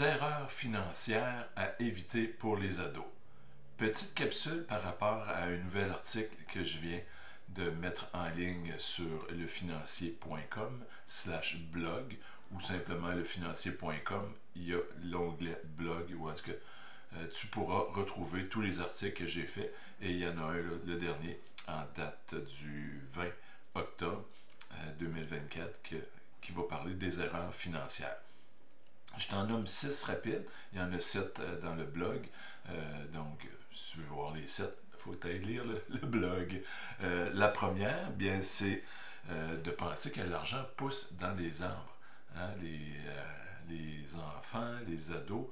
erreurs financières à éviter pour les ados. Petite capsule par rapport à un nouvel article que je viens de mettre en ligne sur lefinancier.com/blog ou simplement lefinancier.com. Il y a l'onglet blog où est-ce que tu pourras retrouver tous les articles que j'ai faits, et il y en a un, le dernier, en date du 20 octobre 2024 qui va parler des erreurs financières. Je t'en nomme 6 rapides, il y en a 7 dans le blog, donc si tu veux voir les 7, il faut aller lire le blog. La première, bien, c'est de penser que l'argent pousse dans les arbres. Hein? Les enfants, les ados,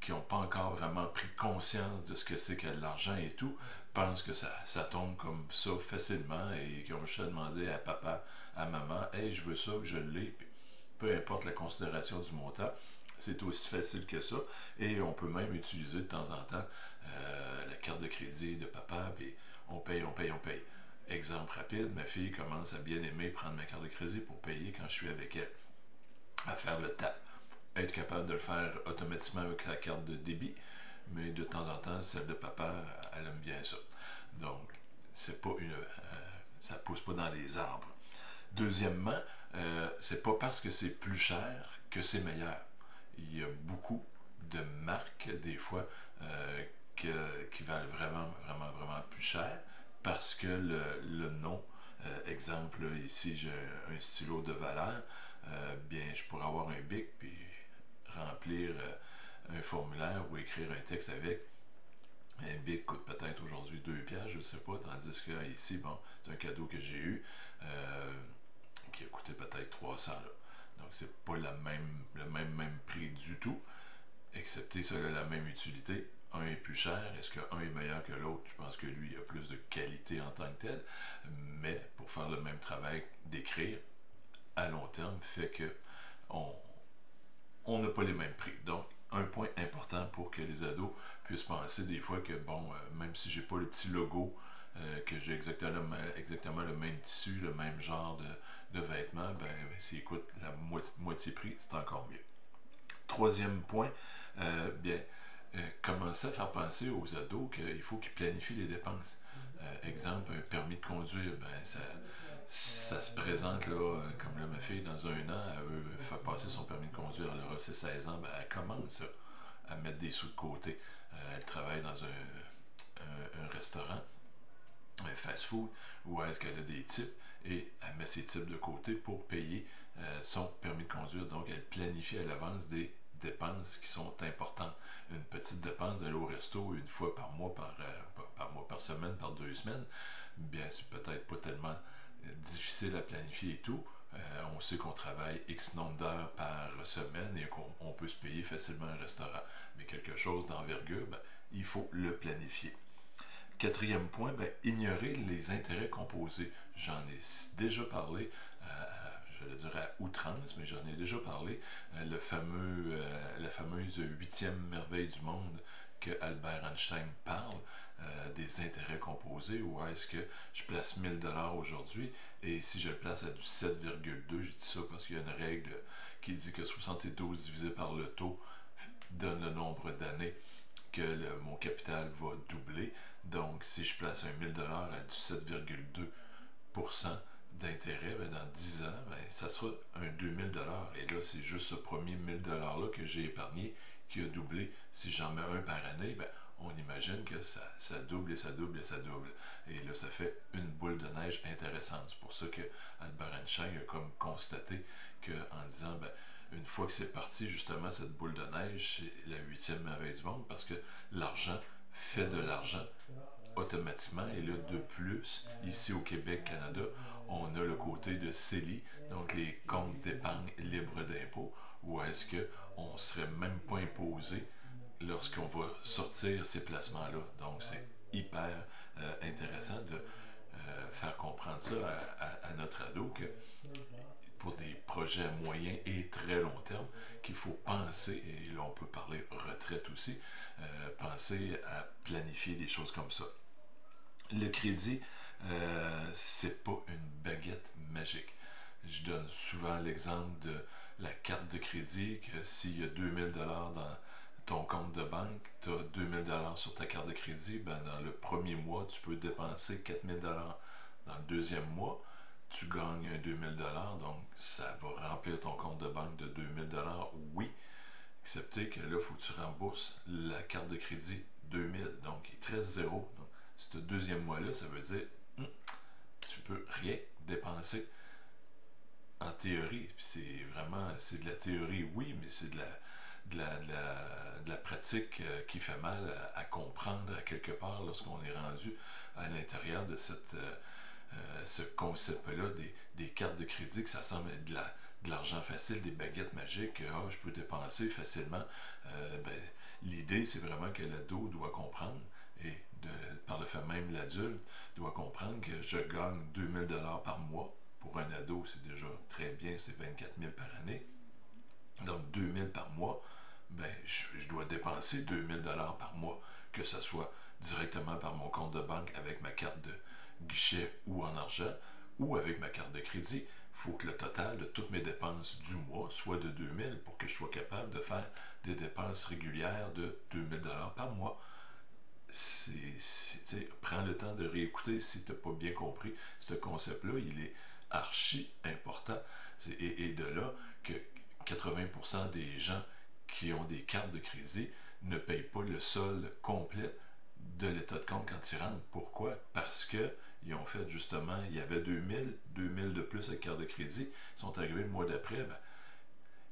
qui n'ont pas encore vraiment pris conscience de ce que c'est que l'argent et tout, pensent que ça tombe comme ça facilement et qui ont juste à demander à papa, à maman, « Hey, je veux ça, je l'ai », peu importe la considération du montant, c'est aussi facile que ça. Et on peut même utiliser de temps en temps la carte de crédit de papa, puis on paye. Exemple rapide, ma fille commence à bien aimer prendre ma carte de crédit pour payer quand je suis avec elle, à faire le tap. Être capable de le faire automatiquement avec sa carte de débit, mais de temps en temps, celle de papa, elle aime bien ça. Donc, c'est pas ça pousse pas dans les arbres. Deuxièmement, c'est pas parce que c'est plus cher que c'est meilleur. Il y a beaucoup de marques, des fois, qui valent vraiment plus cher parce que le nom, exemple, ici j'ai un stylo de valeur, bien, je pourrais avoir un bic puis remplir un formulaire ou écrire un texte avec. Un bic coûte peut-être aujourd'hui 2$, je ne sais pas, tandis que ici, bon, c'est un cadeau que j'ai eu qui a coûté peut-être 300$. Donc, c'est pas le même prix du tout, excepté ça a la même utilité. Un est plus cher, est-ce qu'un est meilleur que l'autre? Je pense que lui a plus de qualité en tant que tel, mais pour faire le même travail d'écrire, à long terme, fait que on n'a pas les mêmes prix. Donc, un point important pour que les ados puissent penser des fois que, bon, même si j'ai pas le petit logo, que j'ai exactement le même tissu, le même genre de vêtements, ben, s'ils coûtent la moitié prix, c'est encore mieux. Troisième point, bien, commencer à faire penser aux ados qu'il faut qu'ils planifient les dépenses. Exemple, un permis de conduire, ben, ça se présente là, comme là, ma fille, dans un an, elle veut faire passer son permis de conduire, elle aura ses 16 ans, ben, elle commence à mettre des sous de côté. Elle travaille dans un restaurant, un fast-food, où est-ce qu'elle a des types, et elle met ses types de côté pour payer son permis de conduire. Donc, elle planifie à l'avance des dépenses qui sont importantes. Une petite dépense d'aller au resto une fois par mois, par semaine, par 2 semaines, bien, c'est peut-être pas tellement difficile à planifier et tout. On sait qu'on travaille X nombre d'heures par semaine et qu'on peut se payer facilement un restaurant. Mais quelque chose d'envergure, ben, il faut le planifier. Quatrième point, ben, ignorer les intérêts composés. J'en ai déjà parlé, je vais dire à outrance, mais j'en ai déjà parlé. La fameuse 8e merveille du monde que Albert Einstein parle, des intérêts composés, où est-ce que je place 1000$ aujourd'hui, et si je le place à du 7,2, je dis ça parce qu'il y a une règle qui dit que 72 divisé par le taux donne le nombre d'années que mon capital va doubler. Donc, si je place un 1000$ à du 7,2% d'intérêt, ben, dans 10 ans, ben, ça sera un 2000$. Et là, c'est juste ce premier 1000$ que j'ai épargné qui a doublé. Si j'en mets un par année, ben, on imagine que ça double et ça double et ça double. Et là, ça fait une boule de neige intéressante. C'est pour ça que Albert Einstein a comme constaté qu'en disant, ben, une fois que c'est parti, justement, cette boule de neige, c'est la 8e merveille du monde, parce que l'argent fait de l'argent automatiquement. Et là, de plus, ici au Québec, Canada, on a le côté de CELI, donc les comptes d'épargne libres d'impôts, où est-ce qu'on ne serait même pas imposé lorsqu'on va sortir ces placements-là. Donc, c'est hyper intéressant de faire comprendre ça à notre ado, que pour des projets moyens et très long terme, qu'il faut penser, et là on peut parler retraite aussi, penser à planifier des choses comme ça. Le crédit, c'est pas une baguette magique. Je donne souvent l'exemple la carte de crédit, que s'il y a 2000 $ dans ton compte de banque, tu as 2000 $ sur ta carte de crédit, ben dans le premier mois, tu peux dépenser 4000 $. Dans le deuxième mois, tu gagnes un 2000 $, donc ça va remplir ton compte de banque de 2000 $, oui, excepté que là, il faut que tu rembourses la carte de crédit 2000, donc il te reste zéro. Donc, ce deuxième mois-là, ça veut dire tu peux rien dépenser en théorie. C'est vraiment, c'est de la théorie, oui, mais c'est de la pratique qui fait mal à comprendre à quelque part lorsqu'on est rendu à l'intérieur de ce concept-là des cartes de crédit, que ça semble être de l'argent facile, des baguettes magiques, je peux dépenser facilement. Ben, l'idée, c'est vraiment que l'ado doit comprendre, et par le fait même, l'adulte doit comprendre que je gagne 2000 $ par mois. Pour un ado, c'est déjà très bien, c'est 24 000 par année. Donc 2000 par mois, ben, je dois dépenser 2000 $ par mois, que ce soit directement par mon compte de banque avec ma carte de guichet ou en argent, ou avec ma carte de crédit. Il faut que le total de toutes mes dépenses du mois soit de 2000 pour que je sois capable de faire des dépenses régulières de 2000 $ par mois. Prends le temps de réécouter si tu n'as pas bien compris ce concept-là. Il est archi important. Et de là que 80% des gens qui ont des cartes de crédit ne payent pas le solde complet de l'état de compte quand ils rentrent. Pourquoi? Parce que ils ont fait justement, il y avait 2000 de plus avec carte de crédit, ils sont arrivés le mois d'après, ben,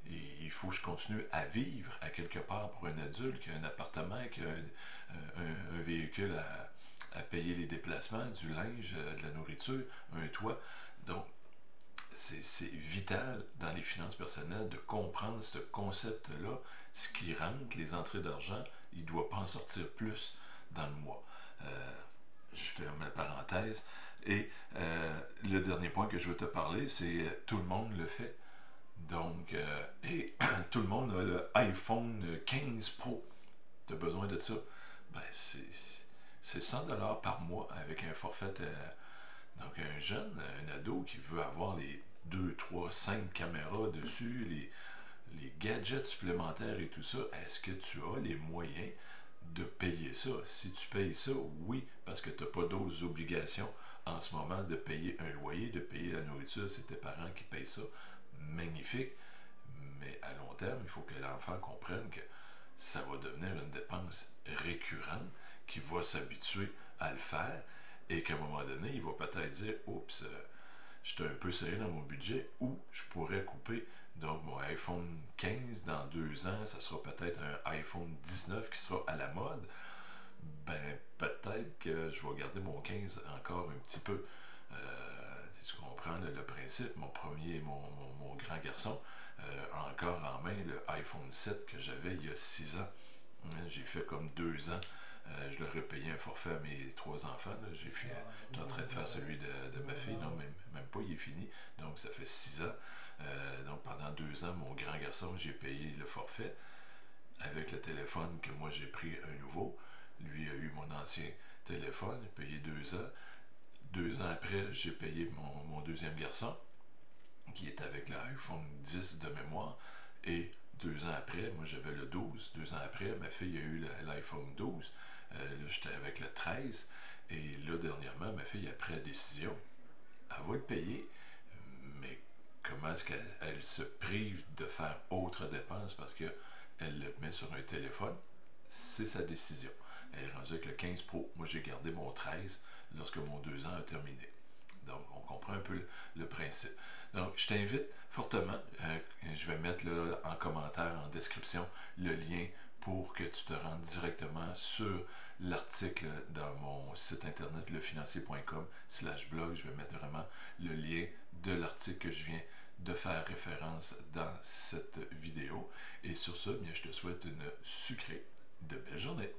et il faut que je continue à vivre à quelque part pour un adulte qui a un appartement, qui a un véhicule à payer les déplacements, du linge, de la nourriture, un toit. Donc, c'est vital dans les finances personnelles de comprendre ce concept-là. Ce qui rentre, les entrées d'argent, il ne doit pas en sortir plus dans le mois. Je ferme la parenthèse. Et le dernier point que je veux te parler, c'est tout le monde le fait. Donc, et tout le monde a le iPhone 15 Pro. Tu as besoin de ça? Ben, c'est 100 $ par mois avec un forfait. Donc, un jeune, un ado qui veut avoir les 2, 3, 5 caméras dessus, les gadgets supplémentaires et tout ça, est-ce que tu as les moyens de payer ça? Si tu payes ça, oui, parce que tu n'as pas d'autres obligations en ce moment de payer un loyer, de payer la nourriture, c'est tes parents qui payent ça. Magnifique, mais à long terme, il faut que l'enfant comprenne que ça va devenir une dépense récurrente, qu'il va s'habituer à le faire, et qu'à un moment donné, il va peut-être dire oups, je suis un peu serré dans mon budget, ou je pourrais couper. Donc, mon iPhone 15, dans 2 ans, ça sera peut-être un iPhone 19 qui sera à la mode. Ben, peut-être que je vais garder mon 15 encore un petit peu. Tu comprends le principe? Mon grand garçon a encore en main le iPhone 7 que j'avais il y a 6 ans. J'ai fait comme 2 ans. Je leur ai payé un forfait à mes 3 enfants. Je suis en train de faire celui de ma fille. Non, même pas, il est fini. Donc, ça fait 6 ans. Donc, pendant 2 ans, mon grand garçon, j'ai payé le forfait avec le téléphone que moi, j'ai pris un nouveau. Lui a eu mon ancien téléphone, il a payé 2 ans. 2 ans après, j'ai payé mon deuxième garçon, qui est avec l'iPhone 10 de mémoire. Et 2 ans après, moi j'avais le 12. 2 ans après, ma fille a eu l'iPhone 12. Là, j'étais avec le 13. Et là, dernièrement, ma fille a pris la décision. Elle va le payer, mais comment est-ce qu'elle se prive de faire autre dépense parce qu'elle le met sur un téléphone? C'est sa décision. Elle est rendue avec le 15 Pro. Moi, j'ai gardé mon 13 lorsque mon 2 ans a terminé. Donc, on comprend un peu le principe. Donc, je t'invite fortement, je vais mettre là, en commentaire, en description, le lien pour que tu te rendes directement sur l'article dans mon site internet lefinancier.com/blog. Je vais mettre vraiment le lien de l'article que je viens de faire référence dans cette vidéo. Et sur ce, bien, je te souhaite une sucrée de belle journée.